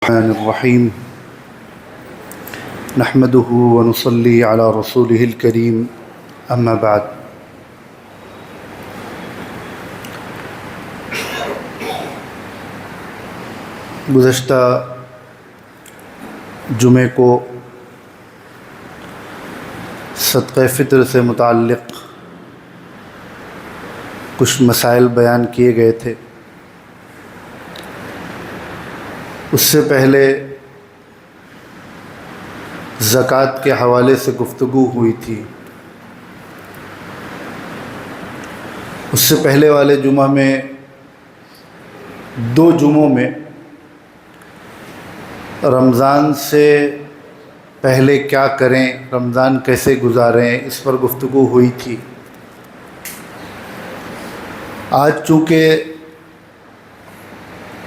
الرحمن الرحیم نحمده ونصلی علی رسوله الکریم اما بعد۔ گزشتہ جمعے کو صدقہ فطر سے متعلق کچھ مسائل بیان کیے گئے تھے۔ اس سے پہلے زکوٰۃ کے حوالے سے گفتگو ہوئی تھی۔ اس سے پہلے والے جمعہ میں دو جمعوں میں رمضان سے پہلے کیا کریں، رمضان کیسے گزاریں، اس پر گفتگو ہوئی تھی۔ آج چونکہ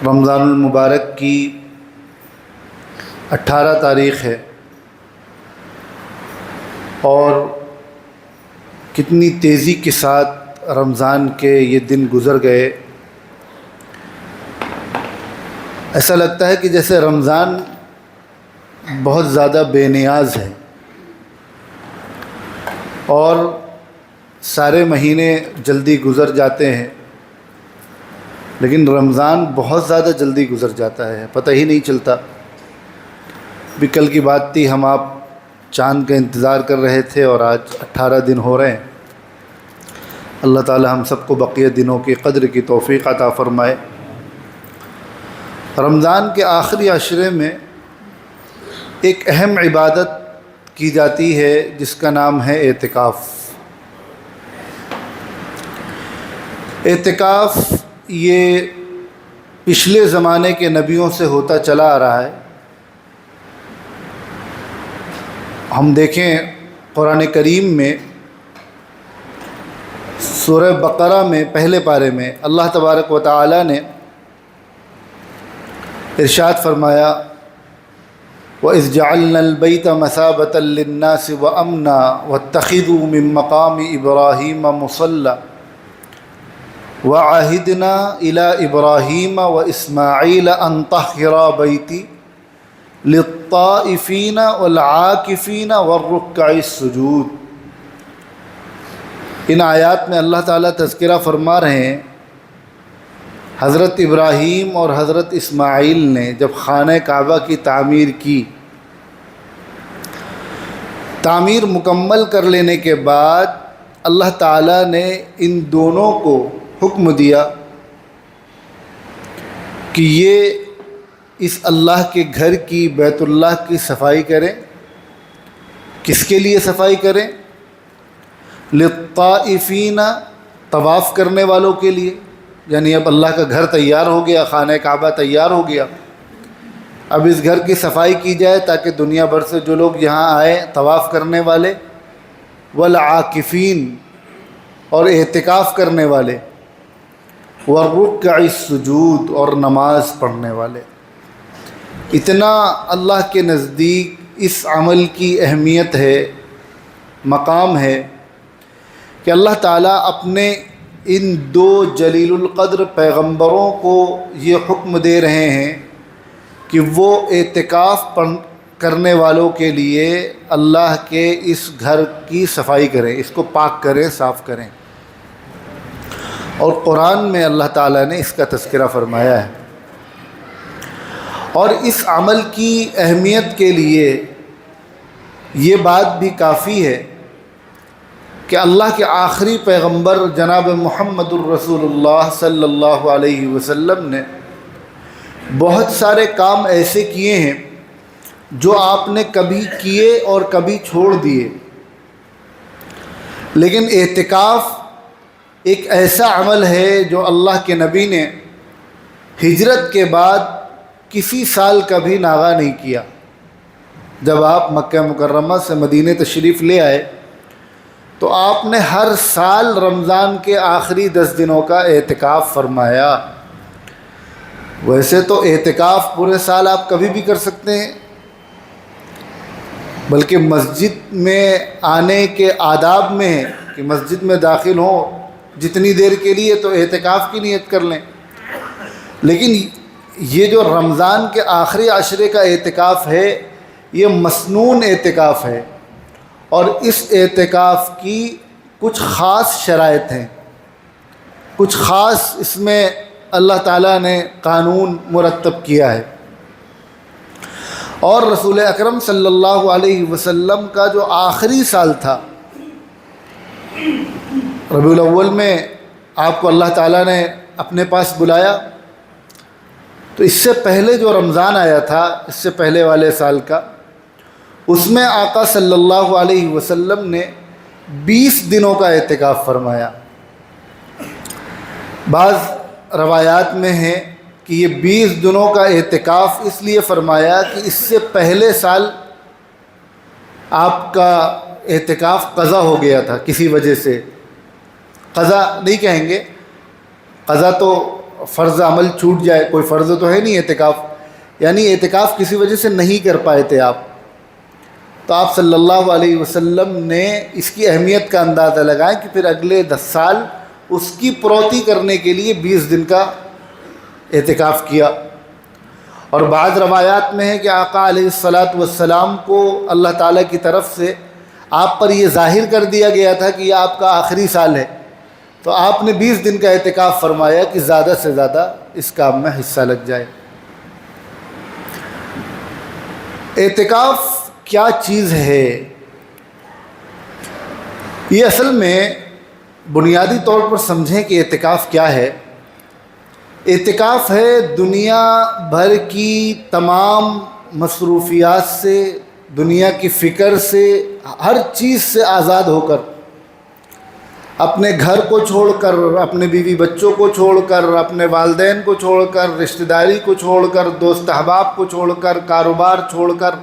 رمضان المبارک کی 18 تاریخ ہے اور کتنی تیزی کے ساتھ رمضان کے یہ دن گزر گئے، ایسا لگتا ہے کہ جیسے رمضان بہت زیادہ بے نیاز ہے اور سارے مہینے جلدی گزر جاتے ہیں، لیکن رمضان بہت زیادہ جلدی گزر جاتا ہے، پتہ ہی نہیں چلتا۔ بھی کل کی بات تھی، ہم آپ چاند کا انتظار کر رہے تھے اور آج 18 دن ہو رہے ہیں۔ اللہ تعالی ہم سب کو بقیہ دنوں کی قدر کی توفیق عطا فرمائے۔ رمضان کے آخری عشرے میں ایک اہم عبادت کی جاتی ہے جس کا نام ہے اعتکاف۔ اعتکاف یہ پچھلے زمانے کے نبیوں سے ہوتا چلا آ رہا ہے۔ ہم دیکھیں قرآن کریم میں سورہ بقرہ میں پہلے پارے میں اللہ تبارک و تعالی نے ارشاد فرمایا وَإِذْ جَعَلْنَا الْبَيْتَ مَثَابَةً لِلنَّاسِ وَأَمْنًا وَاتَّخِذُوا مِن مَّقَامِ إِبْرَاهِيمَ مُصَلًّى وَعَهِدْنَا إِلَىٰ إِبْرَاهِيمَ وَإِسْمَاعِيلَ أَن طَهِّرَا بَيْتِي لِلطَّائِفِينَ وَالْعَاكِفِينَ وَالرُّكَّعِ السُّجُودِ۔ ان آیات میں اللہ تعالیٰ تذکرہ فرما رہے ہیں حضرت ابراہیم اور حضرت اسماعیل نے جب خانہ کعبہ کی تعمیر کی، تعمیر مکمل کر لینے کے بعد اللہ تعالیٰ نے ان دونوں کو حکم دیا کہ یہ اس اللہ کے گھر کی، بیت اللہ کی صفائی کریں۔ کس کے لیے صفائی کریں؟ للطائفین، طواف کرنے والوں کے لیے، یعنی اب اللہ کا گھر تیار ہو گیا، خانہ کعبہ تیار ہو گیا، اب اس گھر کی صفائی کی جائے تاکہ دنیا بھر سے جو لوگ یہاں آئیں طواف کرنے والے، والعاکفین اور اعتکاف کرنے والے، والرکع السجود اور نماز پڑھنے والے۔ اتنا اللہ کے نزدیک اس عمل کی اہمیت ہے، مقام ہے کہ اللہ تعالیٰ اپنے ان دو جلیل القدر پیغمبروں کو یہ حکم دے رہے ہیں کہ وہ اعتکاف کرنے والوں کے لیے اللہ کے اس گھر کی صفائی کریں، اس کو پاک کریں، صاف کریں۔ اور قرآن میں اللہ تعالیٰ نے اس کا تذکرہ فرمایا ہے۔ اور اس عمل کی اہمیت کے لیے یہ بات بھی کافی ہے کہ اللہ کے آخری پیغمبر جناب محمد الرسول اللہ صلی اللہ علیہ وسلم نے بہت سارے کام ایسے کیے ہیں جو آپ نے کبھی کیے اور کبھی چھوڑ دیے، لیکن اعتکاف ایک ایسا عمل ہے جو اللہ کے نبی نے ہجرت کے بعد کسی سال کبھی ناغا نہیں کیا۔ جب آپ مکہ مکرمہ سے مدینہ تشریف لے آئے تو آپ نے ہر سال رمضان کے آخری 10 دنوں کا اعتکاف فرمایا۔ ویسے تو اعتکاف پورے سال آپ کبھی بھی کر سکتے ہیں، بلکہ مسجد میں آنے کے آداب میں ہے کہ مسجد میں داخل ہوں جتنی دیر کے لیے تو اعتکاف کی نیت کر لیں، لیکن یہ جو رمضان کے آخری عشرے کا اعتکاف ہے یہ مسنون اعتکاف ہے، اور اس اعتکاف کی کچھ خاص شرائط ہیں، کچھ خاص اس میں اللہ تعالیٰ نے قانون مرتب کیا ہے۔ اور رسول اکرم صلی اللہ علیہ وسلم کا جو آخری سال تھا، ربیع الاول میں آپ کو اللہ تعالیٰ نے اپنے پاس بلایا، تو اس سے پہلے جو رمضان آیا تھا، اس سے پہلے والے سال کا، اس میں آقا صلی اللہ علیہ وسلم نے 20 دنوں کا اعتکاف فرمایا۔ بعض روایات میں ہے کہ یہ 20 دنوں کا اعتکاف اس لیے فرمایا کہ اس سے پہلے سال آپ کا اعتکاف قضا ہو گیا تھا کسی وجہ سے۔ قضا نہیں کہیں گے، قضا تو فرض عمل چھوٹ جائے، کوئی فرض تو ہے نہیں اعتکاف، یعنی اعتکاف کسی وجہ سے نہیں کر پائے تھے آپ، تو آپ صلی اللہ علیہ وسلم نے اس کی اہمیت کا اندازہ لگائیں کہ پھر اگلے 10 سال اس کی پروتی کرنے کے لیے 20 دن کا اعتکاف کیا۔ اور بعض روایات میں ہے کہ آقا علیہ الصلاۃ والسلام کو اللہ تعالیٰ کی طرف سے آپ پر یہ ظاہر کر دیا گیا تھا کہ یہ آپ کا آخری سال ہے، تو آپ نے 20 دن کا اعتکاف فرمایا کہ زیادہ سے زیادہ اس کام میں حصہ لگ جائے۔ اعتکاف کیا چیز ہے؟ یہ اصل میں بنیادی طور پر سمجھیں کہ اعتکاف کیا ہے۔ اعتکاف ہے دنیا بھر کی تمام مصروفیات سے، دنیا کی فکر سے، ہر چیز سے آزاد ہو کر، اپنے گھر کو چھوڑ کر، اپنے بیوی بچوں کو چھوڑ کر، اپنے والدین کو چھوڑ کر، رشتہ داری کو چھوڑ کر، دوست احباب کو چھوڑ کر، کاروبار چھوڑ کر،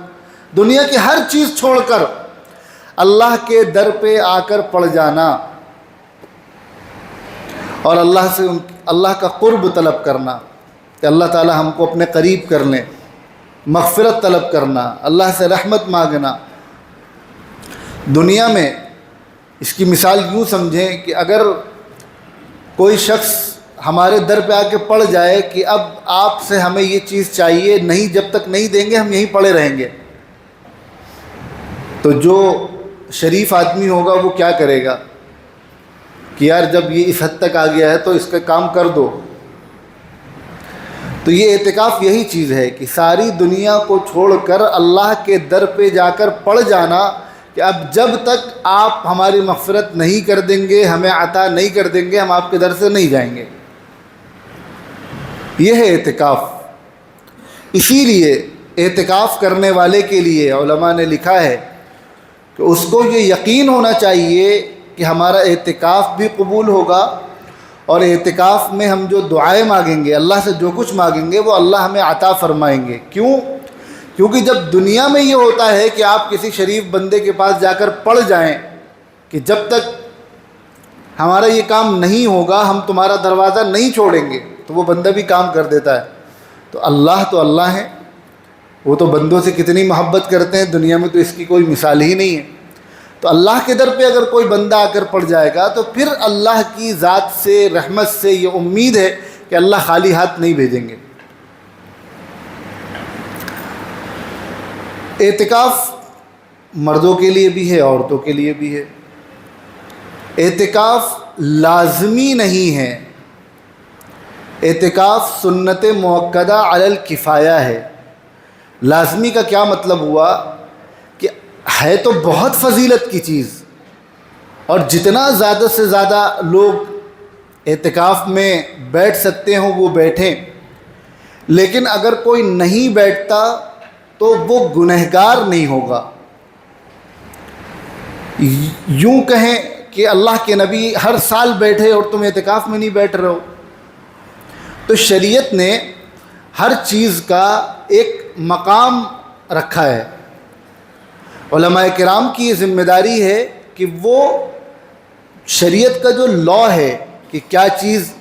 دنیا کی ہر چیز چھوڑ کر اللہ کے در پہ آ کر پڑ جانا اور اللہ کا قرب طلب کرنا کہ اللہ تعالی ہم کو اپنے قریب کر لیں، مغفرت طلب کرنا، اللہ سے رحمت مانگنا۔ دنیا میں اس کی مثال یوں سمجھیں کہ اگر کوئی شخص ہمارے در پہ آ کے پڑ جائے کہ اب آپ سے ہمیں یہ چیز چاہیے، نہیں، جب تک نہیں دیں گے ہم یہیں پڑے رہیں گے، تو جو شریف آدمی ہوگا وہ کیا کرے گا کہ یار جب یہ اس حد تک آ گیا ہے تو اس کا کام کر دو۔ تو یہ اعتکاف یہی چیز ہے کہ ساری دنیا کو چھوڑ کر اللہ کے در پہ جا کر پڑ جانا کہ اب جب تک آپ ہماری مغفرت نہیں کر دیں گے، ہمیں عطا نہیں کر دیں گے، ہم آپ کے در سے نہیں جائیں گے۔ یہ ہے اعتکاف۔ اسی لیے اعتکاف کرنے والے کے لیے علماء نے لکھا ہے کہ اس کو یہ یقین ہونا چاہیے کہ ہمارا اعتکاف بھی قبول ہوگا، اور اعتکاف میں ہم جو دعائیں مانگیں گے، اللہ سے جو کچھ مانگیں گے وہ اللہ ہمیں عطا فرمائیں گے۔ کیوں؟ کیونکہ جب دنیا میں یہ ہوتا ہے کہ آپ کسی شریف بندے کے پاس جا کر پڑ جائیں کہ جب تک ہمارا یہ کام نہیں ہوگا ہم تمہارا دروازہ نہیں چھوڑیں گے، تو وہ بندہ بھی کام کر دیتا ہے۔ تو اللہ ہے، وہ تو بندوں سے کتنی محبت کرتے ہیں، دنیا میں تو اس کی کوئی مثال ہی نہیں ہے۔ تو اللہ کے در پہ اگر کوئی بندہ آ کر پڑ جائے گا تو پھر اللہ کی ذات سے، رحمت سے یہ امید ہے کہ اللہ خالی ہاتھ نہیں بھیجیں گے۔ اعتکاف مردوں کے لیے بھی ہے، عورتوں کے لیے بھی ہے۔ اعتکاف لازمی نہیں ہے، اعتکاف سنت مؤکدہ علی الکفایہ ہے۔ لازمی کا کیا مطلب ہوا کہ ہے تو بہت فضیلت کی چیز، اور جتنا زیادہ سے زیادہ لوگ اعتکاف میں بیٹھ سکتے ہوں وہ بیٹھیں، لیکن اگر کوئی نہیں بیٹھتا تو وہ گنہگار نہیں ہوگا۔ یوں کہیں کہ اللہ کے نبی ہر سال بیٹھے اور تم اعتکاف میں نہیں بیٹھ رہے ہو۔ تو شریعت نے ہر چیز کا ایک مقام رکھا ہے۔ علماء کرام کی یہ ذمہ داری ہے کہ وہ شریعت کا جو لا ہے کہ کیا چیز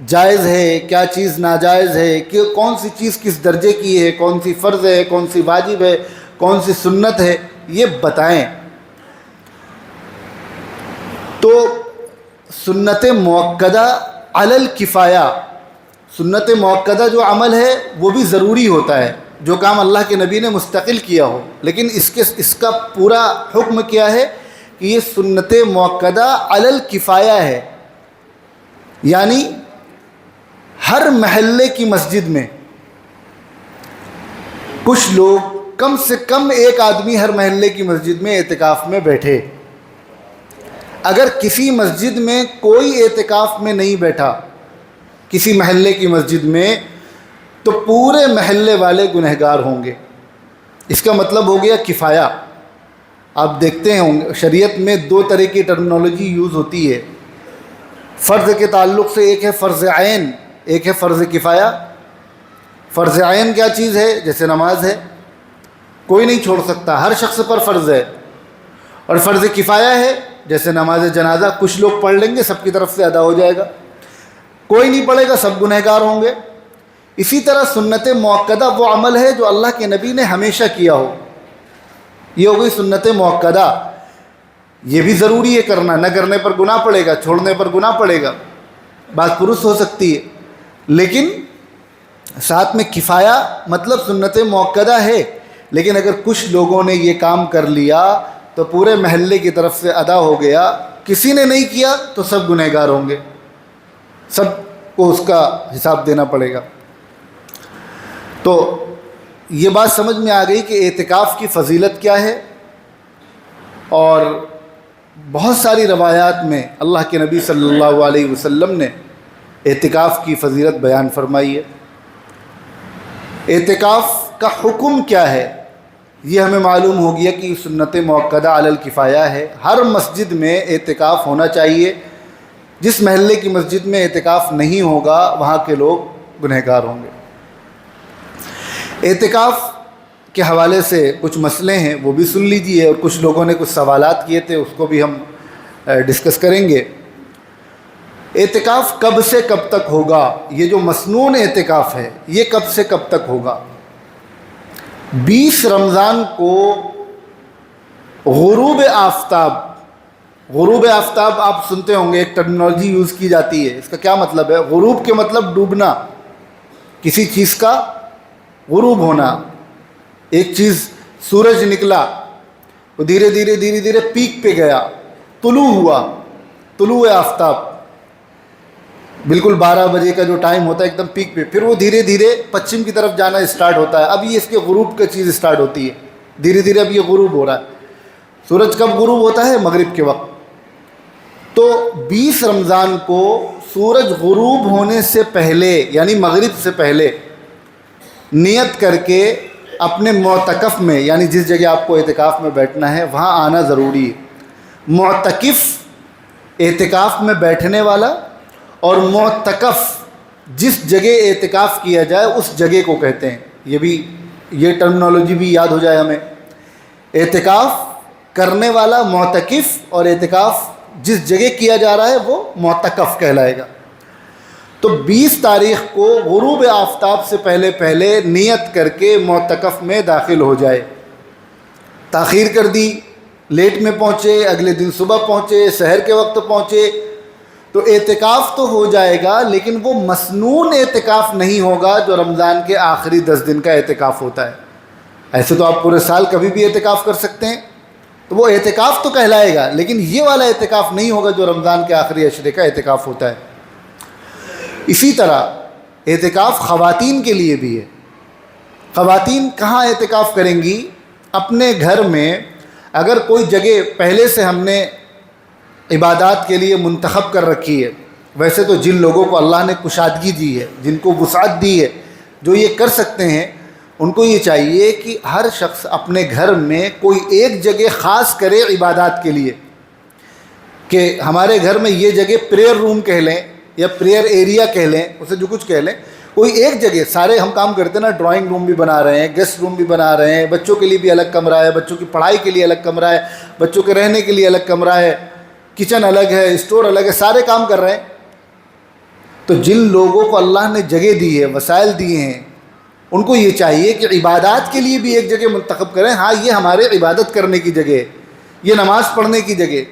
جائز ہے، کیا چیز ناجائز ہے، کہ کون سی چیز کس درجے کی ہے، کون سی فرض ہے، کون سی واجب ہے، کون سی سنت ہے، یہ بتائیں۔ تو سنت مؤکدہ علی الکفایہ، سنت موقدہ جو عمل ہے وہ بھی ضروری ہوتا ہے، جو کام اللہ کے نبی نے مستقل کیا ہو، لیکن اس کا پورا حکم کیا ہے کہ یہ سنت موقدہ علی الکفایہ ہے، یعنی ہر محلے کی مسجد میں کچھ لوگ، کم سے کم ایک آدمی ہر محلے کی مسجد میں اعتکاف میں بیٹھے۔ اگر کسی مسجد میں کوئی اعتکاف میں نہیں بیٹھا، کسی محلے کی مسجد میں، تو پورے محلے والے گنہگار ہوں گے۔ اس کا مطلب ہو گیا کفایہ۔ آپ دیکھتے ہیں شریعت میں دو طرح کی ٹرمنالوجی یوز ہوتی ہے فرض کے تعلق سے، ایک ہے فرض عین، ایک ہے فرض کفایہ۔ فرض عین کیا چیز ہے؟ جیسے نماز ہے، کوئی نہیں چھوڑ سکتا، ہر شخص پر فرض ہے۔ اور فرض کفایہ ہے جیسے نماز جنازہ، کچھ لوگ پڑھ لیں گے، سب کی طرف سے ادا ہو جائے گا، کوئی نہیں پڑھے گا، سب گنہگار ہوں گے۔ اسی طرح سنت موقدہ وہ عمل ہے جو اللہ کے نبی نے ہمیشہ کیا ہو، یہ ہو گئی سنت موقدہ۔ یہ بھی ضروری ہے کرنا، نہ کرنے پر گناہ پڑے گا، چھوڑنے پر گناہ پڑے گا، بات درست ہو سکتی ہے، لیکن ساتھ میں کفایہ مطلب سنت موقدہ ہے، لیکن اگر کچھ لوگوں نے یہ کام کر لیا تو پورے محلے کی طرف سے ادا ہو گیا، کسی نے نہیں کیا تو سب گنہگار ہوں گے، سب کو اس کا حساب دینا پڑے گا۔ تو یہ بات سمجھ میں آ گئی کہ اعتکاف کی فضیلت کیا ہے، اور بہت ساری روایات میں اللہ کے نبی صلی اللہ علیہ وسلم نے اعتکاف کی فضیلت بیان فرمائی ہے۔ اعتکاف کا حکم کیا ہے یہ ہمیں معلوم ہو گیا کہ سنت موقدہ علی الکفایہ ہے، ہر مسجد میں اعتکاف ہونا چاہیے۔ جس محلے کی مسجد میں اعتکاف نہیں ہوگا وہاں کے لوگ گنہگار ہوں گے۔ اعتکاف کے حوالے سے کچھ مسئلے ہیں، وہ بھی سن لیجیے، اور کچھ لوگوں نے کچھ سوالات کیے تھے، اس کو بھی ہم ڈسکس کریں گے۔ اعتکاف کب سے کب تک ہوگا؟ یہ جو مسنون اعتکاف ہے یہ کب سے کب تک ہوگا؟ 20 رمضان کو غروب آفتاب، غروب آفتاب آپ سنتے ہوں گے، ایک ٹرمنالوجی یوز کی جاتی ہے، اس کا کیا مطلب ہے؟ غروب کے مطلب ڈوبنا، کسی چیز کا غروب ہونا۔ ایک چیز سورج نکلا، وہ دھیرے دھیرے پیک پہ گیا، طلوع ہوا، طلوع آفتاب، بالکل 12 بجے کا جو ٹائم ہوتا ہے ایک دم پیک پہ، پھر وہ دھیرے دھیرے پچھم کی طرف جانا اسٹارٹ ہوتا ہے۔ اب یہ اس کے غروب کا چیز اسٹارٹ ہوتی ہے، دھیرے دھیرے اب یہ غروب ہو رہا ہے۔ سورج کب غروب ہوتا ہے؟ مغرب کے وقت۔ تو 20 رمضان کو سورج غروب ہونے سے پہلے، یعنی مغرب سے پہلے، نیت کر کے اپنے معتکف میں، یعنی جس جگہ آپ کو اعتکاف میں بیٹھنا ہے وہاں آنا ضروری ہے۔ معتکف اعتکاف میں بیٹھنے والا، اور معتکف جس جگہ اعتکاف کیا جائے اس جگہ کو کہتے ہیں۔ یہ ٹرمنالوجی بھی یاد ہو جائے ہمیں۔ اعتکاف کرنے والا معتکف، اور اعتکاف جس جگہ کیا جا رہا ہے وہ معتکف کہلائے گا۔ تو 20 تاریخ کو غروب آفتاب سے پہلے نیت کر کے معتکف میں داخل ہو جائے۔ تاخیر کر دی، لیٹ میں پہنچے، اگلے دن صبح پہنچے، سحر کے وقت پہنچے، تو اعتکاف تو ہو جائے گا، لیکن وہ مسنون اعتکاف نہیں ہوگا جو رمضان کے آخری 10 دن کا اعتکاف ہوتا ہے۔ ایسے تو آپ پورے سال کبھی بھی اعتکاف کر سکتے ہیں، تو وہ اعتکاف تو کہلائے گا، لیکن یہ والا اعتکاف نہیں ہوگا جو رمضان کے آخری عشرے کا اعتکاف ہوتا ہے۔ اسی طرح اعتکاف خواتین کے لیے بھی ہے۔ خواتین کہاں اعتکاف کریں گی؟ اپنے گھر میں۔ اگر کوئی جگہ پہلے سے ہم نے عبادات کے لیے منتخب کر رکھی ہے، ویسے تو جن لوگوں کو اللہ نے کشادگی دی ہے، جن کو وسعت دی ہے، جو یہ کر سکتے ہیں، ان کو یہ چاہیے کہ ہر شخص اپنے گھر میں کوئی ایک جگہ خاص کرے عبادات کے لیے، کہ ہمارے گھر میں یہ جگہ پریئر روم کہہ لیں یا پریئر ایریا کہہ لیں، اسے جو کچھ کہہ لیں، کوئی ایک جگہ۔ سارے ہم کام کرتے ہیں نا، ڈرائنگ روم بھی بنا رہے ہیں، گیسٹ روم بھی بنا رہے ہیں، بچوں کے لیے بھی الگ کمرہ ہے، بچوں کی پڑھائی کے لیے الگ کمرہ ہے، بچوں کے رہنے کے لیے الگ کمرہ ہے، کچن الگ ہے، اسٹور الگ ہے، سارے کام کر رہے ہیں۔ تو جن لوگوں کو اللہ نے جگہ دی ہے، وسائل دیے ہیں، ان کو یہ چاہیے کہ عبادات کے لیے بھی ایک جگہ منتخب کریں۔ ہاں، یہ ہمارے عبادت کرنے کی جگہ ہے، یہ نماز پڑھنے کی جگہ۔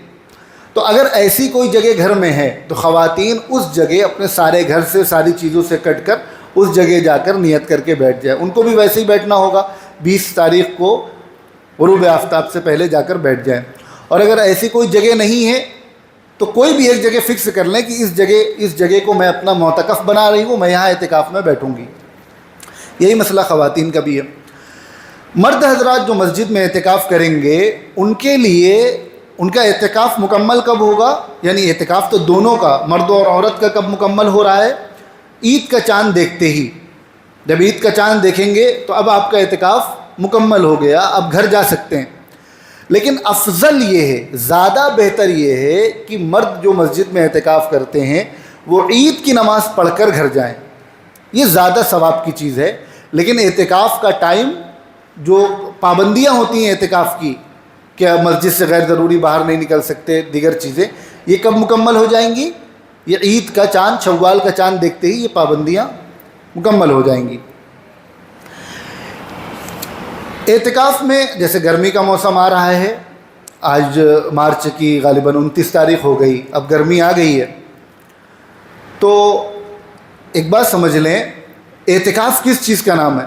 تو اگر ایسی کوئی جگہ گھر میں ہے تو خواتین اس جگہ اپنے سارے گھر سے ساری چیزوں سے کٹ کر اس جگہ جا کر نیت کر کے بیٹھ جائے. ان کو بھی ویسے ہی بیٹھنا ہوگا, 20 تاریخ کو غروب آفتاب سے پہلے جا کر بیٹھ جائیں. اور اگر ایسی کوئی جگہ نہیں ہے تو کوئی بھی ایک جگہ فکس کر لیں کہ اس جگہ کو میں اپنا معتکف بنا رہی ہوں, میں یہاں اعتکاف میں بیٹھوں گی. یہی مسئلہ خواتین کا بھی ہے. مرد حضرات جو مسجد میں اعتکاف کریں گے ان کے لیے ان کا اعتکاف مکمل کب ہوگا, یعنی اعتکاف تو دونوں کا, مرد اور عورت کا کب مکمل ہو رہا ہے؟ عید کا چاند دیکھتے ہی. جب عید کا چاند دیکھیں گے تو اب آپ کا اعتکاف مکمل ہو گیا, اب گھر جا سکتے ہیں. لیکن افضل یہ ہے, زیادہ بہتر یہ ہے کہ مرد جو مسجد میں اعتکاف کرتے ہیں وہ عید کی نماز پڑھ کر گھر جائیں. یہ زیادہ ثواب کی چیز ہے. لیکن اعتکاف کا ٹائم, جو پابندیاں ہوتی ہیں اعتکاف کی کہ مسجد سے غیر ضروری باہر نہیں نکل سکتے, دیگر چیزیں, یہ کب مکمل ہو جائیں گی؟ یہ عید کا چاند, شوال کا چاند دیکھتے ہی یہ پابندیاں مکمل ہو جائیں گی. اعتکاف میں جیسے گرمی کا موسم آ رہا ہے, آج مارچ کی غالباً 29 تاریخ ہو گئی, اب گرمی آ گئی ہے, تو ایک بات سمجھ لیں, اعتکاف کس چیز کا نام ہے؟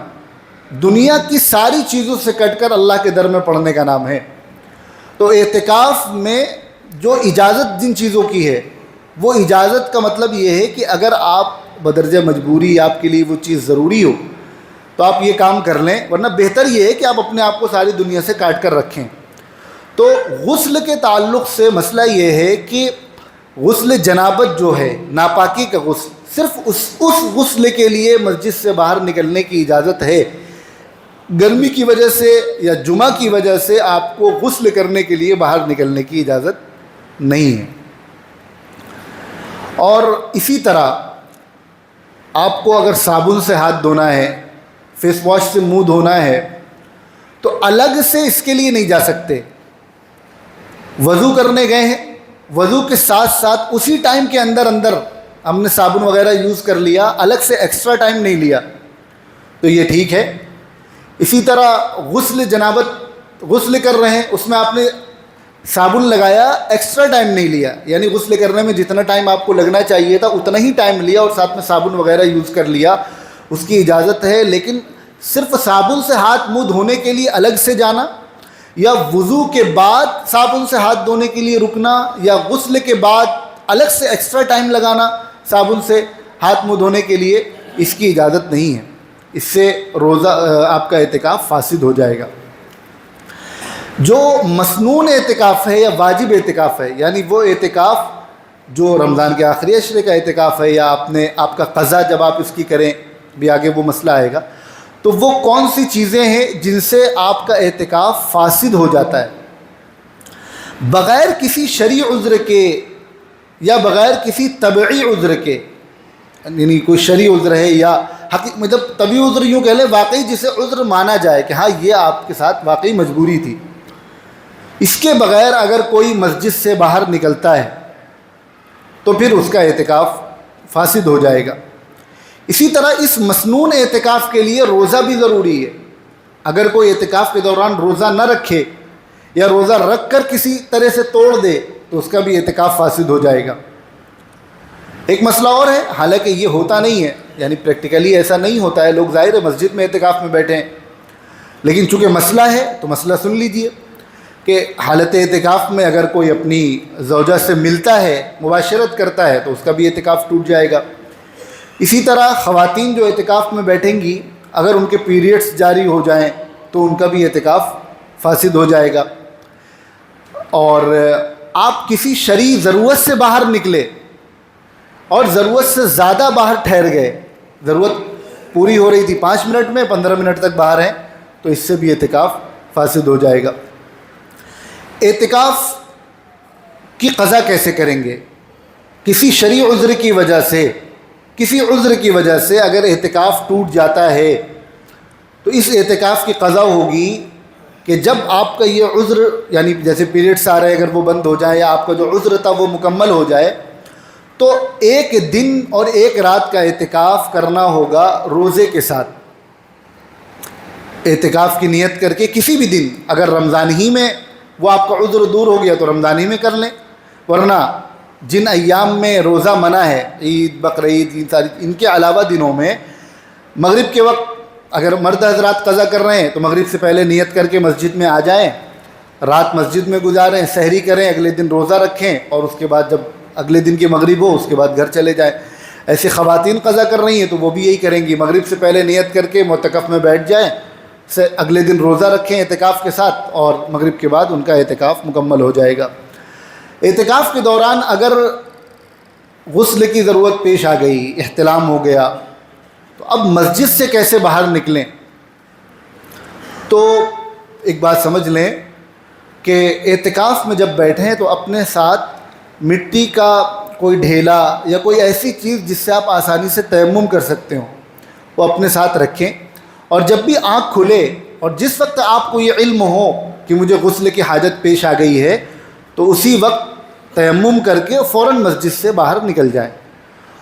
دنیا کی ساری چیزوں سے کٹ کر اللہ کے در میں پڑھنے کا نام ہے. تو اعتکاف میں جو اجازت جن چیزوں کی ہے, وہ اجازت کا مطلب یہ ہے کہ اگر آپ بدرجہ مجبوری آپ کے لیے وہ چیز ضروری ہو تو آپ یہ کام کر لیں, ورنہ بہتر یہ ہے کہ آپ اپنے آپ کو ساری دنیا سے کاٹ کر رکھیں. تو غسل کے تعلق سے مسئلہ یہ ہے کہ غسل جنابت جو ہے, ناپاکی کا غسل, صرف اس غسل کے لیے مسجد سے باہر نکلنے کی اجازت ہے. گرمی کی وجہ سے یا جمعہ کی وجہ سے آپ کو غسل کرنے کے لیے باہر نکلنے کی اجازت نہیں ہے. اور اسی طرح آپ کو اگر صابن سے ہاتھ دھونا ہے, فیس واش سے منہ دھونا ہے, تو الگ سے اس کے لیے نہیں جا سکتے. وضو کرنے گئے ہیں, وضو کے ساتھ ساتھ اسی ٹائم کے اندر ہم نے صابن وغیرہ یوز کر لیا, الگ سے ایکسٹرا ٹائم نہیں لیا, تو یہ ٹھیک ہے. اسی طرح غسل جنابت, غسل کر رہے ہیں, اس میں آپ نے صابن لگایا, ایکسٹرا ٹائم نہیں لیا, یعنی غسل کرنے میں جتنا ٹائم آپ کو لگنا چاہیے تھا اتنا ہی ٹائم لیا اور ساتھ میں صابن وغیرہ یوز کر لیا, اس کی اجازت ہے. لیکن صرف صابن سے ہاتھ منہ دھونے کے لیے الگ سے جانا, یا وضو کے بعد صابن سے ہاتھ دھونے کے لیے رکنا, یا غسل کے بعد الگ سے ایکسٹرا ٹائم لگانا صابن سے ہاتھ منہ دھونے کے لیے, اس کی اجازت نہیں ہے. اس سے روزہ آپ کا اعتکاف فاسد ہو جائے گا. جو مسنون اعتکاف ہے یا واجب اعتکاف ہے, یعنی وہ اعتکاف جو رمضان کے آخری عشرے کا اعتکاف ہے, یا آپ کا قضا جب آپ اس کی کریں, بھی آگے وہ مسئلہ آئے گا, تو وہ کون سی چیزیں ہیں جن سے آپ کا اعتکاف فاسد ہو جاتا ہے؟ بغیر کسی شرعی عذر کے یا بغیر کسی طبعی عذر کے, یعنی کوئی شرعی عذر ہے یا مطلب طبعی عذر یوں کہہ لیں, واقعی جسے عذر مانا جائے کہ ہاں یہ آپ کے ساتھ واقعی مجبوری تھی, اس کے بغیر اگر کوئی مسجد سے باہر نکلتا ہے تو پھر اس کا اعتکاف فاسد ہو جائے گا. اسی طرح اس مسنون اعتکاف کے لیے روزہ بھی ضروری ہے. اگر کوئی اعتکاف کے دوران روزہ نہ رکھے یا روزہ رکھ کر کسی طرح سے توڑ دے تو اس کا بھی اعتکاف فاسد ہو جائے گا. ایک مسئلہ اور ہے, حالانکہ یہ ہوتا نہیں ہے, یعنی پریکٹیکلی ایسا نہیں ہوتا ہے, لوگ ظاہر ہے مسجد میں اعتکاف میں بیٹھے ہیں, لیکن چونکہ مسئلہ ہے تو مسئلہ سن لیجئے کہ حالت اعتکاف میں اگر کوئی اپنی زوجہ سے ملتا ہے, مباشرت کرتا ہے, تو اس کا بھی اعتکاف ٹوٹ جائے گا. اسی طرح خواتین جو اعتکاف میں بیٹھیں گی, اگر ان کے پیریڈز جاری ہو جائیں تو ان کا بھی اعتکاف فاسد ہو جائے گا. اور آپ کسی شرعی ضرورت سے باہر نکلے اور ضرورت سے زیادہ باہر ٹھہر گئے, ضرورت پوری ہو رہی تھی 5 منٹ میں 15 منٹ تک باہر ہیں, تو اس سے بھی اعتکاف فاسد ہو جائے گا. اعتکاف کی قضا کیسے کریں گے؟ کسی شرعی عذر کی وجہ سے, کسی عذر کی وجہ سے اگر اعتکاف ٹوٹ جاتا ہے تو اس اعتکاف کی قضا ہوگی کہ جب آپ کا یہ عذر, یعنی جیسے پیریڈس آ رہے اگر وہ بند ہو جائیں یا آپ کا جو عذر تھا وہ مکمل ہو جائے, تو 1 دن اور 1 رات کا اعتکاف کرنا ہوگا روزے کے ساتھ. اعتکاف کی نیت کر کے کسی بھی دن, اگر رمضان ہی میں وہ آپ کا عذر دور ہو گیا تو رمضان ہی میں کر لیں, ورنہ جن ایام میں روزہ منع ہے، عید، بقرعید، ان کے علاوہ دنوں میں مغرب کے وقت اگر مرد حضرات قضا کر رہے ہیں تو مغرب سے پہلے نیت کر کے مسجد میں آ جائیں، رات مسجد میں گزاریں، سحری کریں، اگلے دن روزہ رکھیں، اور اس کے بعد جب اگلے دن کی مغرب ہو اس کے بعد گھر چلے جائیں۔ ایسی خواتین قضا کر رہی ہیں تو وہ بھی یہی کریں گی، مغرب سے پہلے نیت کر کے معتکف میں بیٹھ جائیں، اگلے دن روزہ رکھیں اعتکاف کے ساتھ، اور مغرب کے بعد ان کا اعتکاف مکمل ہو جائے گا۔ اعتکاف کے دوران اگر غسل کی ضرورت پیش آ گئی، احتلام ہو گیا، تو اب مسجد سے کیسے باہر نکلیں؟ تو ایک بات سمجھ لیں کہ اعتکاف میں جب بیٹھیں تو اپنے ساتھ مٹی کا کوئی ڈھیلا یا کوئی ایسی چیز جس سے آپ آسانی سے تیمم کر سکتے ہوں وہ اپنے ساتھ رکھیں، اور جب بھی آنکھ کھلے اور جس وقت آپ کو یہ علم ہو کہ مجھے غسل کی حاجت پیش آ گئی ہے تو اسی وقت تیمم کر کے فوراً مسجد سے باہر نکل جائیں۔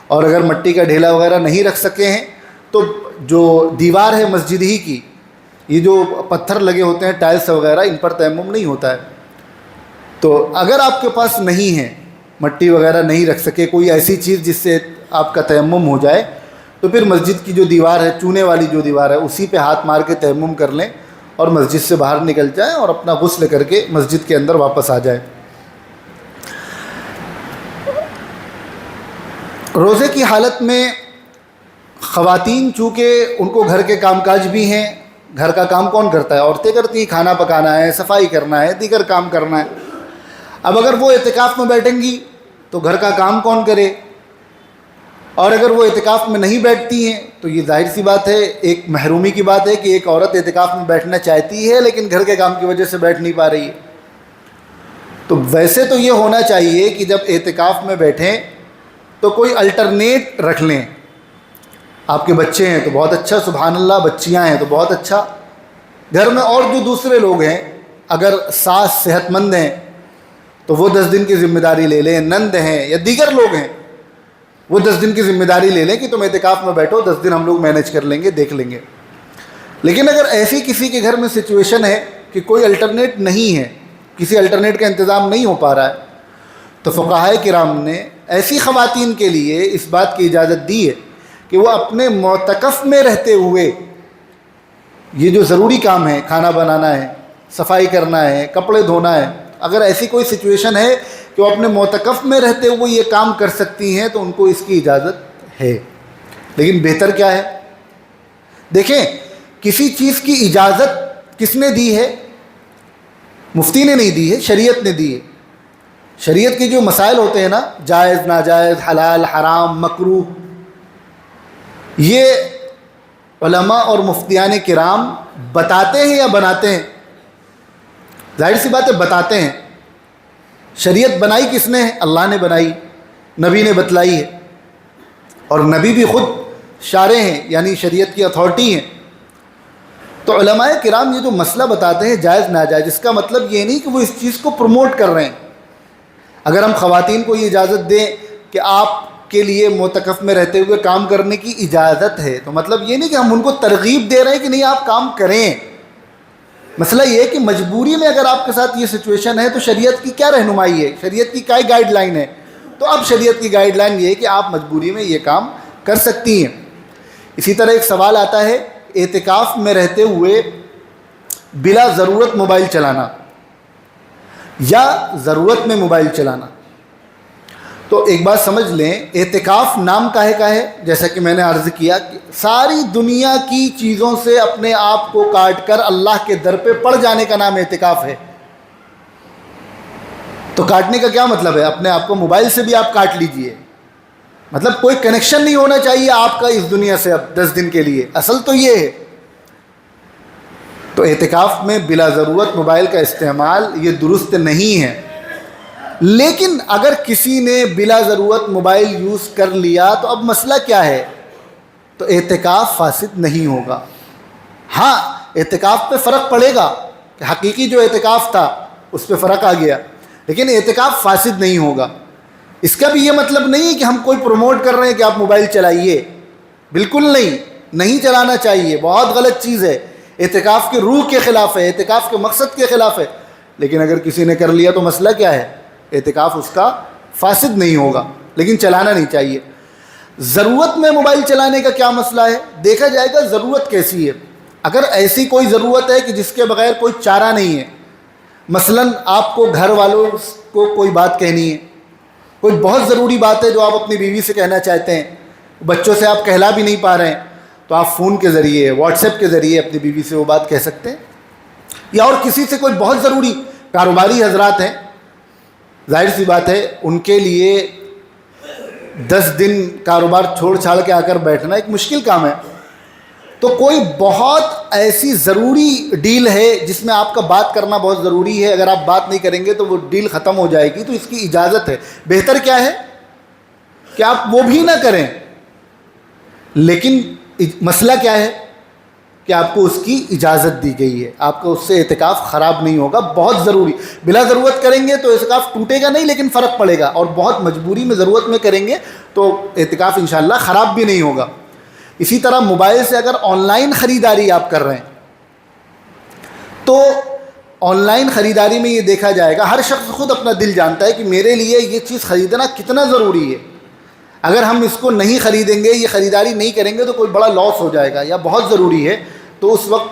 اور اگر مٹی کا ڈھیلا وغیرہ نہیں رکھ سکے ہیں تو جو دیوار ہے مسجد ہی کی، یہ جو پتھر لگے ہوتے ہیں ٹائلس وغیرہ، ان پر تیمم نہیں ہوتا ہے، تو اگر آپ کے پاس نہیں ہے، مٹی وغیرہ نہیں رکھ سکے، کوئی ایسی چیز جس سے آپ کا تیمم ہو جائے، تو پھر مسجد کی جو دیوار ہے، چونے والی جو دیوار ہے، اسی پہ ہاتھ مار کے تیمم کر لیں اور مسجد سے باہر نکل جائیں اور اپنا غسل کر کے مسجد کے اندر واپس آ جائیں۔ روزے کی حالت میں خواتین چونکہ ان کو گھر کے کام کاج بھی ہیں، گھر کا کام کون کرتا ہے؟ عورتیں کرتی ہیں، کھانا پکانا ہے، صفائی کرنا ہے، دیگر کام کرنا ہے۔ اب اگر وہ اعتکاف میں بیٹھیں گی تو گھر کا کام کون کرے؟ اور اگر وہ اعتکاف میں نہیں بیٹھتی ہیں تو یہ ظاہر سی بات ہے، ایک محرومی کی بات ہے کہ ایک عورت اعتکاف میں بیٹھنا چاہتی ہے لیکن گھر کے کام کی وجہ سے بیٹھ نہیں پا رہی ہے۔ تو ویسے تو یہ ہونا چاہیے کہ جب اعتکاف میں بیٹھیں تو کوئی الٹرنیٹ رکھ لیں۔ آپ کے بچے ہیں تو بہت اچھا، سبحان اللہ، بچیاں ہیں تو بہت اچھا، گھر میں اور جو دوسرے لوگ ہیں، اگر ساس صحت مند ہیں تو وہ 10 دن کی ذمہ داری لے لیں، نند ہیں یا دیگر لوگ ہیں وہ 10 دن کی ذمہ داری لے لیں کہ تم اعتکاف میں بیٹھو، 10 دن ہم لوگ مینیج کر لیں گے، دیکھ لیں گے۔ لیکن اگر ایسی کسی کے گھر میں سچویشن ہے کہ کوئی الٹرنیٹ نہیں ہے، کسی الٹرنیٹ کا انتظام نہیں ہو پا رہا ہے، تو فقہائے کرام نے ایسی خواتین کے لیے اس بات کی اجازت دی ہے کہ وہ اپنے معتکف میں رہتے ہوئے یہ جو ضروری کام ہے، کھانا بنانا ہے، صفائی کرنا ہے، کپڑے دھونا ہے، اگر ایسی کوئی سچویشن ہے کہ وہ اپنے معتکف میں رہتے ہوئے یہ کام کر سکتی ہیں تو ان کو اس کی اجازت ہے۔ لیکن بہتر کیا ہے؟ دیکھیں، کسی چیز کی اجازت کس نے دی ہے؟ مفتی نے نہیں دی ہے، شریعت نے دی ہے۔ شریعت کے جو مسائل ہوتے ہیں نا، جائز، ناجائز، حلال، حرام، مکروہ، یہ علماء اور مفتیان کرام بتاتے ہیں یا بناتے ہیں؟ ظاہر سی بات ہے بتاتے ہیں۔ شریعت بنائی کس نے ہے؟ اللہ نے بنائی، نبی نے بتلائی ہے، اور نبی بھی خود شارع ہیں، یعنی شریعت کی اتھارٹی ہیں۔ تو علماء کرام یہ جو مسئلہ بتاتے ہیں جائز ناجائز، اس کا مطلب یہ نہیں کہ وہ اس چیز کو پروموٹ کر رہے ہیں۔ اگر ہم خواتین کو یہ اجازت دیں کہ آپ کے لیے معتکف میں رہتے ہوئے کام کرنے کی اجازت ہے، تو مطلب یہ نہیں کہ ہم ان کو ترغیب دے رہے ہیں کہ نہیں آپ کام کریں۔ مسئلہ یہ ہے کہ مجبوری میں اگر آپ کے ساتھ یہ سچویشن ہے تو شریعت کی کیا رہنمائی ہے، شریعت کی کیا گائیڈ لائن ہے؟ تو اب شریعت کی گائیڈ لائن یہ ہے کہ آپ مجبوری میں یہ کام کر سکتی ہیں۔ اسی طرح ایک سوال آتا ہے، اعتکاف میں رہتے ہوئے بلا ضرورت موبائل چلانا یا ضرورت میں موبائل چلانا۔ تو ایک بات سمجھ لیں، اعتکاف نام کا ہے، جیسا کہ میں نے عرض کیا کہ ساری دنیا کی چیزوں سے اپنے آپ کو کاٹ کر اللہ کے در پہ پڑ جانے کا نام اعتکاف ہے۔ تو کاٹنے کا کیا مطلب ہے؟ اپنے آپ کو موبائل سے بھی آپ کاٹ لیجئے، مطلب کوئی کنیکشن نہیں ہونا چاہیے آپ کا اس دنیا سے اب 10 دن کے لیے، اصل تو یہ ہے۔ تو اعتکاف میں بلا ضرورت موبائل کا استعمال یہ درست نہیں ہے۔ لیکن اگر کسی نے بلا ضرورت موبائل یوز کر لیا تو اب مسئلہ کیا ہے؟ تو اعتکاف فاسد نہیں ہوگا۔ ہاں، اعتکاف پہ فرق پڑے گا کہ حقیقی جو اعتکاف تھا اس پہ فرق آ گیا، لیکن اعتکاف فاسد نہیں ہوگا۔ اس کا بھی یہ مطلب نہیں ہے کہ ہم کوئی پروموٹ کر رہے ہیں کہ آپ موبائل چلائیے، بالکل نہیں چلانا چاہیے، بہت غلط چیز ہے، اعتکاف کی روح کے خلاف ہے، اعتکاف کے مقصد کے خلاف ہے۔ لیکن اگر کسی نے کر لیا تو مسئلہ کیا ہے؟ اعتکاف اس کا فاسد نہیں ہوگا، لیکن چلانا نہیں چاہیے۔ ضرورت میں موبائل چلانے کا کیا مسئلہ ہے؟ دیکھا جائے گا ضرورت کیسی ہے۔ اگر ایسی کوئی ضرورت ہے کہ جس کے بغیر کوئی چارہ نہیں ہے، مثلا آپ کو گھر والوں کو کوئی بات کہنی ہے، کوئی بہت ضروری بات ہے جو آپ اپنی بیوی سے کہنا چاہتے ہیں، بچوں سے آپ کہلا بھی نہیں پا رہے ہیں، تو آپ فون کے ذریعے، واٹس ایپ کے ذریعے اپنی بیوی سے وہ بات کہہ سکتے ہیں۔ یا اور کسی سے کوئی بہت ضروری، کاروباری حضرات ہیں، ظاہر سی بات ہے ان کے لیے 10 دن کاروبار چھوڑ چھاڑ کے آ کر بیٹھنا ایک مشکل کام ہے، تو کوئی بہت ایسی ضروری ڈیل ہے جس میں آپ کا بات کرنا بہت ضروری ہے، اگر آپ بات نہیں کریں گے تو وہ ڈیل ختم ہو جائے گی، تو اس کی اجازت ہے۔ بہتر کیا ہے کہ آپ وہ بھی نہ کریں، لیکن مسئلہ کیا ہے کہ آپ کو اس کی اجازت دی گئی ہے، آپ کو اس سے اعتکاف خراب نہیں ہوگا۔ بہت ضروری بلا ضرورت کریں گے تو اعتکاف ٹوٹے گا نہیں، لیکن فرق پڑے گا، اور بہت مجبوری میں ضرورت میں کریں گے تو اعتکاف انشاءاللہ خراب بھی نہیں ہوگا۔ اسی طرح موبائل سے اگر آن لائن خریداری آپ کر رہے ہیں تو آن لائن خریداری میں یہ دیکھا جائے گا، ہر شخص خود اپنا دل جانتا ہے کہ میرے لیے یہ چیز خریدنا کتنا ضروری ہے۔ اگر ہم اس کو نہیں خریدیں گے، یہ خریداری نہیں کریں گے تو کوئی بڑا لاس ہو جائے گا، یا بہت ضروری ہے، تو اس وقت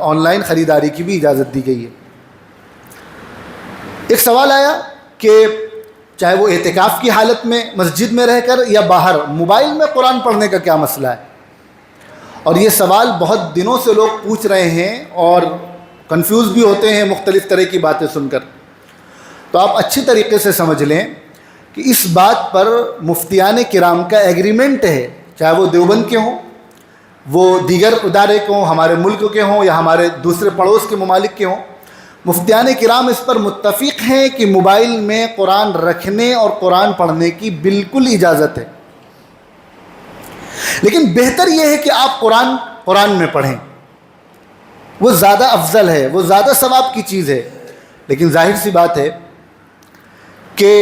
آن لائن خریداری کی بھی اجازت دی گئی ہے۔ ایک سوال آیا کہ چاہے وہ اعتکاف کی حالت میں مسجد میں رہ کر یا باہر، موبائل میں قرآن پڑھنے کا کیا مسئلہ ہے؟ اور یہ سوال بہت دنوں سے لوگ پوچھ رہے ہیں اور کنفیوز بھی ہوتے ہیں مختلف طرح کی باتیں سن کر۔ تو آپ اچھی طریقے سے سمجھ لیں کہ اس بات پر مفتیان کرام کا ایگریمنٹ ہے، چاہے وہ دیوبند کے ہوں، وہ دیگر ادارے کے ہوں، ہمارے ملک کے ہوں یا ہمارے دوسرے پڑوس کے ممالک کے ہوں، مفتیان کرام اس پر متفق ہیں کہ موبائل میں قرآن رکھنے اور قرآن پڑھنے کی بالکل اجازت ہے، لیکن بہتر یہ ہے کہ آپ قرآن میں پڑھیں، وہ زیادہ افضل ہے، وہ زیادہ ثواب کی چیز ہے۔ لیکن ظاہر سی بات ہے کہ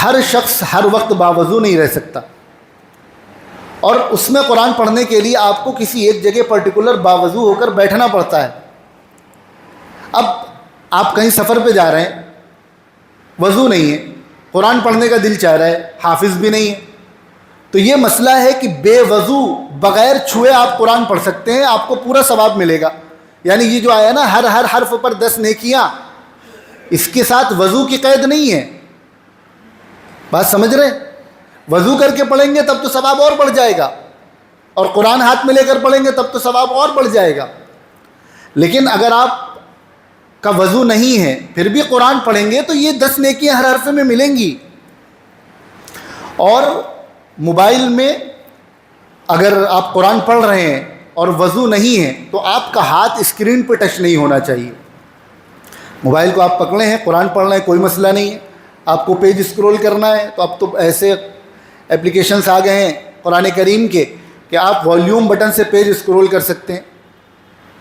ہر شخص ہر وقت باوضو نہیں رہ سکتا، اور اس میں قرآن پڑھنے کے لیے آپ کو کسی ایک جگہ پرٹیکولر باوضو ہو کر بیٹھنا پڑتا ہے۔ اب آپ کہیں سفر پہ جا رہے ہیں، وضو نہیں ہے، قرآن پڑھنے کا دل چاہ رہا ہے، حافظ بھی نہیں ہے، تو یہ مسئلہ ہے کہ بے وضو بغیر چھوئے آپ قرآن پڑھ سکتے ہیں، آپ کو پورا ثواب ملے گا۔ یعنی یہ جو آیا نا ہر حرف پر 10 نیکیاں، اس کے ساتھ وضو کی قید نہیں ہے، بات سمجھ رہے ہیں؟ وضو کر کے پڑھیں گے تب تو ثواب اور بڑھ جائے گا، اور قرآن ہاتھ میں لے کر پڑھیں گے تب تو ثواب اور بڑھ جائے گا۔ لیکن اگر آپ کا وضو نہیں ہے پھر بھی قرآن پڑھیں گے تو یہ 10 نیکیاں ہر حرف میں ملیں گی۔ اور موبائل میں اگر آپ قرآن پڑھ رہے ہیں اور وضو نہیں ہے تو آپ کا ہاتھ اسکرین پہ ٹچ نہیں ہونا چاہیے۔ موبائل کو آپ پکڑے ہیں، قرآن پڑھ رہے ہیں، کوئی مسئلہ نہیں ہے، آپ کو پیج اسکرول کرنا ہے تو اب تو ایسے اپلیکیشنس آ گئے ہیں قرآن کریم کے کہ آپ والیوم بٹن سے پیج اسکرول کر سکتے ہیں،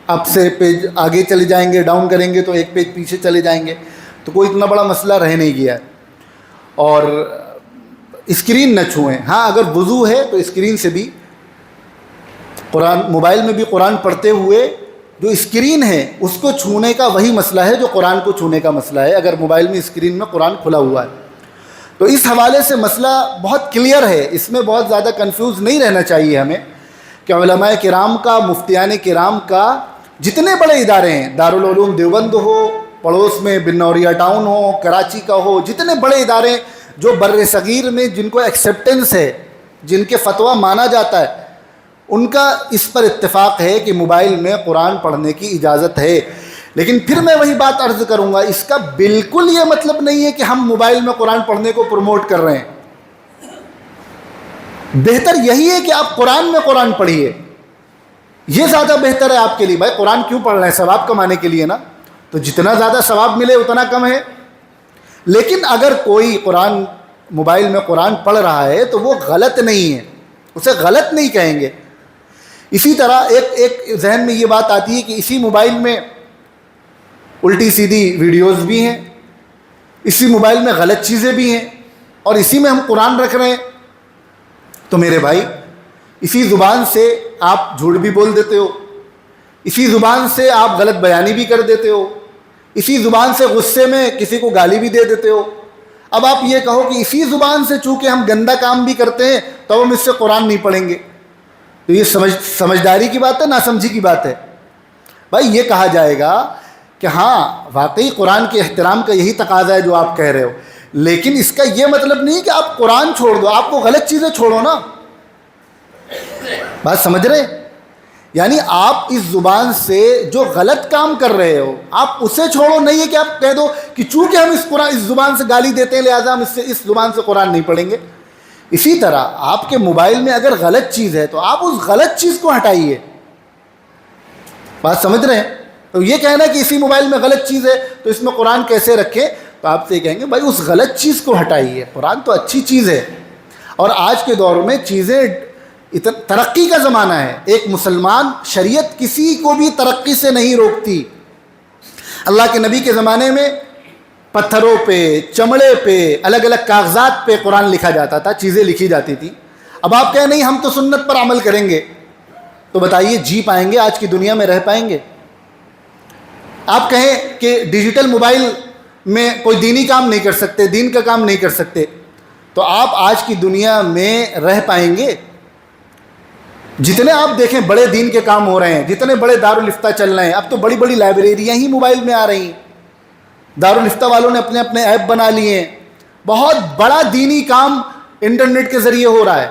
اب سے پیج آگے چلے جائیں گے، ڈاؤن کریں گے تو ایک پیج پیچھے چلے جائیں گے، تو کوئی اتنا بڑا مسئلہ رہ نہیں گیا ہے۔ اور اسکرین نہ چھوئیں، ہاں اگر وضو ہے تو اسکرین سے بھی قرآن، موبائل میں بھی قرآن پڑھتے ہوئے جو اسکرین ہے اس کو چھونے کا وہی مسئلہ ہے جو قرآن کو چھونے کا مسئلہ ہے، اگر موبائل میں اسکرین میں قرآن کھلا ہوا ہے۔ تو اس حوالے سے مسئلہ بہت کلیئر ہے، اس میں بہت زیادہ کنفیوز نہیں رہنا چاہیے ہمیں کہ علماء کرام کا، مفتیان کرام کا، جتنے بڑے ادارے ہیں، دارالعلوم دیوبند ہو، پڑوس میں بنوریا ٹاؤن ہو، کراچی کا ہو، جتنے بڑے ادارے جو بر صغیر میں جن کو ایکسیپٹنس ہے، جن کے فتویٰ مانا جاتا ہے، ان کا اس پر اتفاق ہے کہ موبائل میں قرآن پڑھنے کی اجازت ہے۔ لیکن پھر میں وہی بات عرض کروں گا، اس کا بالکل یہ مطلب نہیں ہے کہ ہم موبائل میں قرآن پڑھنے کو پروموٹ کر رہے ہیں۔ بہتر یہی ہے کہ آپ قرآن میں قرآن پڑھیے، یہ زیادہ بہتر ہے آپ کے لیے۔ بھائی قرآن کیوں پڑھ رہے ہیں؟ ثواب کمانے کے لیے نا، تو جتنا زیادہ ثواب ملے اتنا کم ہے۔ لیکن اگر کوئی قرآن موبائل میں قرآن پڑھ رہا ہے تو وہ غلط نہیں ہے، اسے غلط نہیں کہیں گے۔ اسی طرح ایک ذہن میں یہ بات آتی ہے کہ اسی موبائل میں الٹی سیدھی ویڈیوز بھی ہیں، اسی موبائل میں غلط چیزیں بھی ہیں، اور اسی میں ہم قرآن رکھ رہے ہیں۔ تو میرے بھائی، اسی زبان سے آپ جھوٹ بھی بول دیتے ہو، اسی زبان سے آپ غلط بیانی بھی کر دیتے ہو، اسی زبان سے غصے میں کسی کو گالی بھی دے دیتے ہو. اب آپ یہ کہو کہ اسی زبان سے چونکہ ہم گندا کام بھی کرتے ہیں تو ہم اس سے قرآن نہیں پڑھیں گے. تو یہ سمجھداری کی بات ہے، ناسمجھی کی بات ہے. بھائی یہ کہا جائے گا کہ ہاں واقعی قرآن کے احترام کا یہی تقاضا ہے جو آپ کہہ رہے ہو، لیکن اس کا یہ مطلب نہیں کہ آپ قرآن چھوڑ دو، آپ کو غلط چیزیں چھوڑو نا. بات سمجھ رہے؟ یعنی آپ اس زبان سے جو غلط کام کر رہے ہو آپ اسے چھوڑو. نہیں ہے کہ آپ کہہ دو کہ چونکہ ہم اس زبان سے گالی دیتے ہیں لہٰذا ہم اس زبان سے قرآن نہیں پڑھیں گے. اسی طرح آپ کے موبائل میں اگر غلط چیز ہے تو آپ اس غلط چیز کو ہٹائیے. بات سمجھ رہے ہیں؟ تو یہ کہنا کہ اسی موبائل میں غلط چیز ہے تو اس میں قرآن کیسے رکھیں، تو آپ سے یہ کہیں گے بھائی اس غلط چیز کو ہٹائیے. قرآن تو اچھی چیز ہے، اور آج کے دور میں چیزیں ترقی کا زمانہ ہے. ایک مسلمان شریعت کسی کو بھی ترقی سے نہیں روکتی. اللہ کے نبی کے زمانے میں پتھروں پہ، چمڑے پہ، الگ الگ کاغذات پہ قرآن لکھا جاتا تھا، چیزیں لکھی جاتی تھی. اب آپ کہیں نہیں ہم تو سنت پر عمل کریں گے، تو بتائیے جی پائیں گے آج کی دنیا میں، رہ پائیں گے؟ آپ کہیں کہ ڈیجیٹل موبائل میں کوئی دینی کام نہیں کر سکتے، دین کا کام نہیں کر سکتے، تو آپ آج کی دنیا میں رہ پائیں گے؟ جتنے آپ دیکھیں بڑے دین کے کام ہو رہے ہیں، جتنے بڑے دارالفتہ چل رہے ہیں، اب تو بڑی بڑی لائبریریاں ہی موبائل میں آ رہی ہیں. دارالفتہ والوں نے اپنے اپنے ایپ بنا لیے ہیں. بہت بڑا دینی کام انٹرنیٹ کے ذریعے ہو رہا ہے.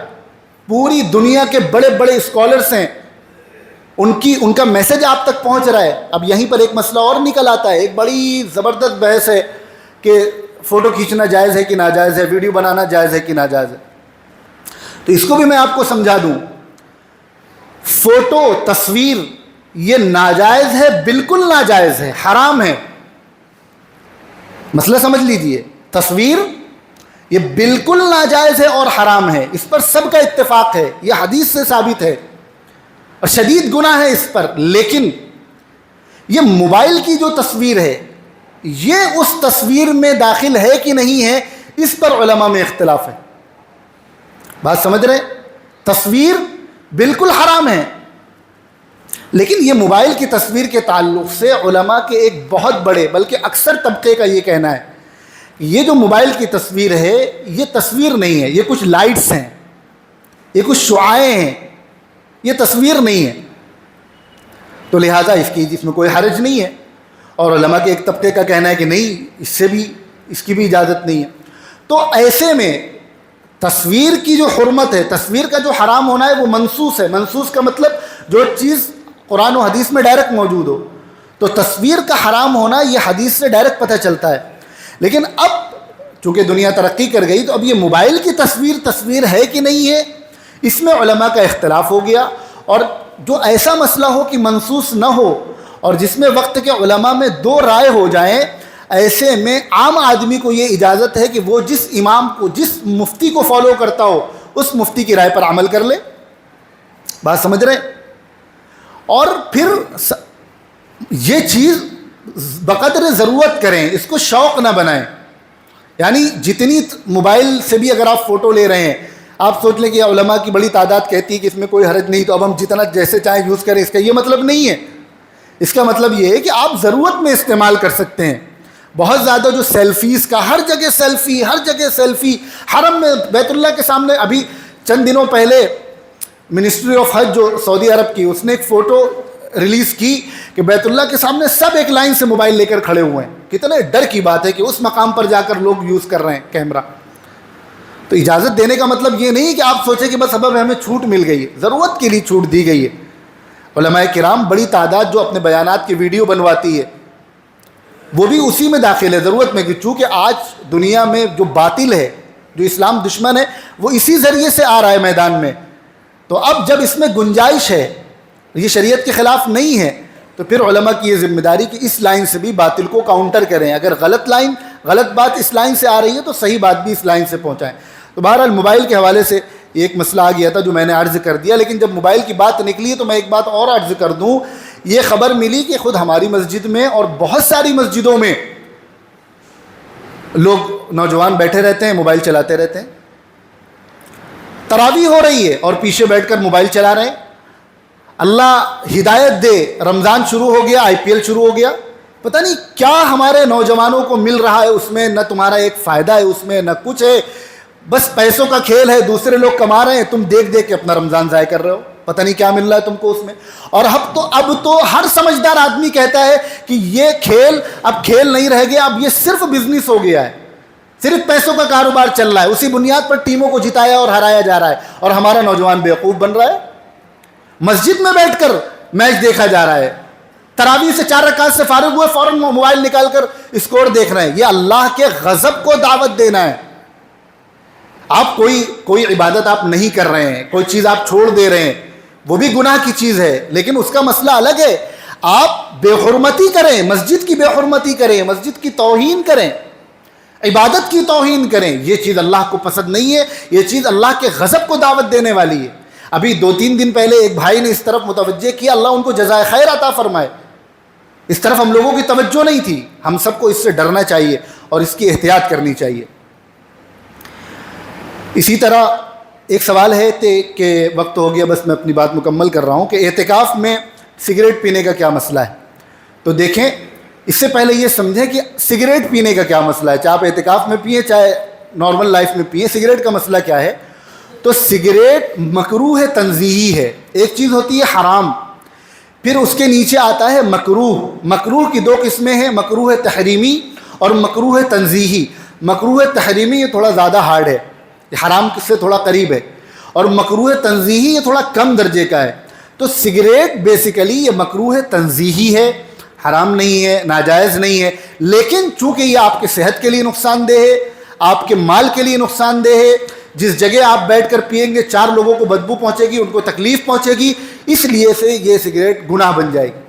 پوری دنیا کے بڑے بڑے اسکالرس ہیں، ان کا میسج آپ تک پہنچ رہا ہے. اب یہیں پر ایک مسئلہ اور نکل آتا ہے. ایک بڑی زبردست بحث ہے کہ فوٹو کھینچنا جائز ہے کہ ناجائز ہے، ویڈیو بنانا جائز ہے کہ ناجائز ہے. تو اس کو بھی میں آپ کو سمجھا دوں. فوٹو، تصویر یہ ناجائز ہے، بالکل ناجائز ہے، حرام ہے. مسئلہ سمجھ لیجئے، تصویر یہ بالکل ناجائز ہے اور حرام ہے. اس پر سب کا اتفاق ہے، یہ حدیث سے ثابت ہے، اور شدید گناہ ہے اس پر. لیکن یہ موبائل کی جو تصویر ہے یہ اس تصویر میں داخل ہے کہ نہیں ہے، اس پر علماء میں اختلاف ہے. بات سمجھ رہے؟ تصویر بالکل حرام ہے، لیکن یہ موبائل کی تصویر کے تعلق سے علماء کے ایک بہت بڑے بلکہ اکثر طبقے کا یہ کہنا ہے یہ جو موبائل کی تصویر ہے یہ تصویر نہیں ہے، یہ کچھ لائٹس ہیں، یہ کچھ شعاعیں ہیں، یہ تصویر نہیں ہے. تو لہٰذا اس میں کوئی حرج نہیں ہے. اور علماء کے ایک طبقے کا کہنا ہے کہ نہیں، اس کی بھی اجازت نہیں ہے. تو ایسے میں تصویر کی جو حرمت ہے، تصویر کا جو حرام ہونا ہے وہ منصوص ہے. منصوص کا مطلب جو چیز قرآن و حدیث میں ڈائریکٹ موجود ہو. تو تصویر کا حرام ہونا یہ حدیث سے ڈائریکٹ پتہ چلتا ہے. لیکن اب چونکہ دنیا ترقی کر گئی تو اب یہ موبائل کی تصویر ہے کہ نہیں ہے، اس میں علماء کا اختلاف ہو گیا. اور جو ایسا مسئلہ ہو کہ منصوص نہ ہو اور جس میں وقت کے علماء میں دو رائے ہو جائیں، ایسے میں عام آدمی کو یہ اجازت ہے کہ وہ جس امام کو، جس مفتی کو فالو کرتا ہو اس مفتی کی رائے پر عمل کر لے. بات سمجھ رہے؟ اور پھر یہ چیز بقدر ضرورت کریں، اس کو شوق نہ بنائیں. یعنی جتنی موبائل سے بھی اگر آپ فوٹو لے رہے ہیں، آپ سوچ لیں کہ علماء کی بڑی تعداد کہتی ہے کہ اس میں کوئی حرج نہیں تو اب ہم جتنا جیسے چاہیں یوز کریں، اس کا یہ مطلب نہیں ہے. اس کا مطلب یہ ہے کہ آپ ضرورت میں استعمال کر سکتے ہیں. بہت زیادہ جو سیلفیز کا، ہر جگہ سیلفی، حرم میں بیت اللہ کے سامنے. ابھی چند دنوں پہلے منسٹری آف حج جو سعودی عرب کی، اس نے ایک فوٹو ریلیز کی کہ بیت اللہ کے سامنے سب ایک لائن سے موبائل لے کر کھڑے ہوئے ہیں. کتنے ڈر کی بات ہے کہ اس مقام پر جا کر لوگ یوز کر رہے ہیں کیمرہ. تو اجازت دینے کا مطلب یہ نہیں کہ آپ سوچیں کہ بس اب ہمیں چھوٹ مل گئی ہے، ضرورت کے لیے چھوٹ دی گئی ہے. علماء کرام بڑی تعداد جو اپنے بیانات کی ویڈیو بنواتی ہے وہ بھی اسی میں داخل ہے، ضرورت میں. کہ چونکہ آج دنیا میں جو باطل ہے، جو اسلام دشمن ہے، وہ اسی ذریعے سے آ رہا ہے میدان میں. تو اب جب اس میں گنجائش ہے، یہ شریعت کے خلاف نہیں ہے، تو پھر علماء کی یہ ذمہ داری کہ اس لائن سے بھی باطل کو کاؤنٹر کریں. اگر غلط بات اس لائن سے آ رہی ہے تو صحیح بات بھی اس لائن سے پہنچائیں. تو بہرحال موبائل کے حوالے سے ایک مسئلہ آ گیا تھا جو میں نے عرض کر دیا. لیکن جب موبائل کی بات نکلی ہے تو میں ایک بات اور عرض کر دوں. یہ خبر ملی کہ خود ہماری مسجد میں اور بہت ساری مسجدوں میں لوگ، نوجوان بیٹھے رہتے ہیں، موبائل چلاتے رہتے ہیں. تراویح ہو رہی ہے اور پیچھے بیٹھ کر موبائل چلا رہے ہیں. اللہ ہدایت دے، رمضان شروع ہو گیا، IPL شروع ہو گیا، پتہ نہیں کیا ہمارے نوجوانوں کو مل رہا ہے اس میں، نہ تمہارا ایک فائدہ ہے اس میں، نہ کچھ ہے، بس پیسوں کا کھیل ہے، دوسرے لوگ کما رہے ہیں، تم دیکھ دیکھ کے اپنا رمضان ضائع کر رہے ہو، پتہ نہیں کیا مل رہا ہے تم کو اس میں۔ اور اب تو ہر سمجھدار آدمی کہتا ہے کہ یہ کھیل اب کھیل نہیں رہ گیا، اب یہ صرف بزنس ہو گیا ہے، صرف پیسوں کا کاروبار چل رہا ہے، اسی بنیاد پر ٹیموں کو جتایا اور ہرایا جا رہا ہے، اور ہمارا نوجوان بیوقوف بن رہا ہے۔ مسجد میں بیٹھ کر میچ دیکھا جا رہا ہے، تراویح سے 4 رکعت سے فارغ ہوئے فوراً موبائل نکال کر اسکور دیکھ رہے ہیں۔ یہ اللہ کے غضب کو دعوت دینا ہے۔ آپ کوئی عبادت آپ نہیں کر رہے ہیں، کوئی چیز آپ چھوڑ دے رہے ہیں، وہ بھی گناہ کی چیز ہے، لیکن اس کا مسئلہ الگ ہے۔ آپ بے حرمتی کریں، مسجد کی بے حرمتی کریں، مسجد کی توہین کریں، عبادت کی توہین کریں، یہ چیز اللہ کو پسند نہیں ہے، یہ چیز اللہ کے غضب کو دعوت دینے والی ہے۔ ابھی 2-3 دن پہلے ایک بھائی نے اس طرف متوجہ کیا، اللہ ان کو جزائے خیر عطا فرمائے، اس طرف ہم لوگوں کی توجہ نہیں تھی۔ ہم سب کو اس سے ڈرنا چاہیے اور اس کی احتیاط کرنی چاہیے۔ اسی طرح ایک سوال ہے کہ وقت ہو گیا، بس میں اپنی بات مکمل کر رہا ہوں کہ اعتکاف میں سگریٹ پینے کا کیا مسئلہ ہے۔ تو دیکھیں، اس سے پہلے یہ سمجھیں کہ سگریٹ پینے کا کیا مسئلہ ہے، چاہے آپ اعتکاف میں پئیں چاہے نارمل لائف میں پئیں، سگریٹ کا مسئلہ کیا ہے۔ تو سگریٹ مکروہ تنزیہی ہے، ایک چیز ہوتی ہے حرام، پھر اس کے نیچے آتا ہے مکروہ۔ مکروہ کی 2 قسمیں ہیں، مکروہ تحریمی اور مکروہ تنزیہی۔ مکروہ تحریمی یہ تھوڑا زیادہ ہارڈ ہے، یہ حرام سے تھوڑا قریب ہے، اور مکروہ تنزیہی یہ تھوڑا کم درجے کا ہے۔ تو سگریٹ بیسیکلی یہ مکروہ تنزیہی ہے، حرام نہیں ہے، ناجائز نہیں ہے، لیکن چونکہ یہ آپ کے صحت کے لیے نقصان دہ ہے، آپ کے مال کے لیے نقصان دہ ہے، جس جگہ آپ بیٹھ کر پئیں گے 4 لوگوں کو بدبو پہنچے گی، ان کو تکلیف پہنچے گی، اس لیے سے یہ سگریٹ گناہ بن جائے گی،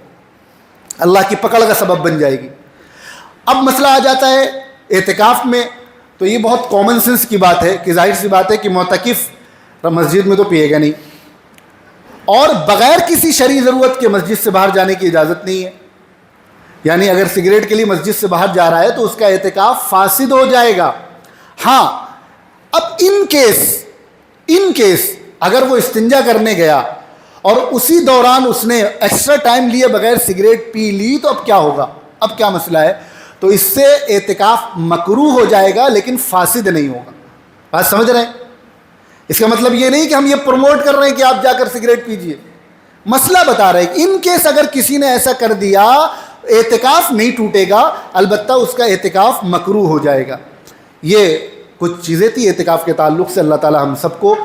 اللہ کی پکڑ کا سبب بن جائے گی۔ اب مسئلہ آ جاتا ہے اعتکاف میں، تو یہ بہت کامن سینس کی بات ہے کہ ظاہر سی بات ہے کہ معتکف مسجد میں تو پیے گا نہیں، اور بغیر کسی شرعی ضرورت کے مسجد سے باہر جانے کی اجازت نہیں ہے۔ یعنی اگر سگریٹ کے لیے مسجد سے باہر جا رہا ہے تو اس کا اعتکاف فاسد ہو جائے گا۔ ہاں، اب ان کیس اگر وہ استنجا کرنے گیا اور اسی دوران اس نے ایکسٹرا ٹائم لیے بغیر سگریٹ پی لی، تو اب کیا ہوگا، اب کیا مسئلہ ہے؟ تو اس سے اعتکاف مکروہ ہو جائے گا لیکن فاسد نہیں ہوگا۔ بات سمجھ رہے ہیں؟ اس کا مطلب یہ نہیں کہ ہم یہ پروموٹ کر رہے ہیں کہ آپ جا کر سگریٹ پیجئے، مسئلہ بتا رہے ہیں کہ ان کیس اگر کسی نے ایسا کر دیا اعتکاف نہیں ٹوٹے گا، البتہ اس کا اعتکاف مکروہ ہو جائے گا۔ یہ کچھ چیزیں تھی اعتکاف کے تعلق سے۔ اللہ تعالی ہم سب کو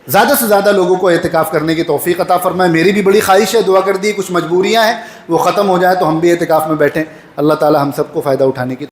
زیادہ سے زیادہ لوگوں کو اعتکاف کرنے کی توفیق عطا فرمائے۔ میری بھی بڑی خواہش ہے، دعا کر دی، کچھ مجبوریاں ہیں وہ ختم ہو جائیں تو ہم بھی اعتکاف میں بیٹھیں۔ اللہ تعالی ہم سب کو فائدہ اٹھانے کی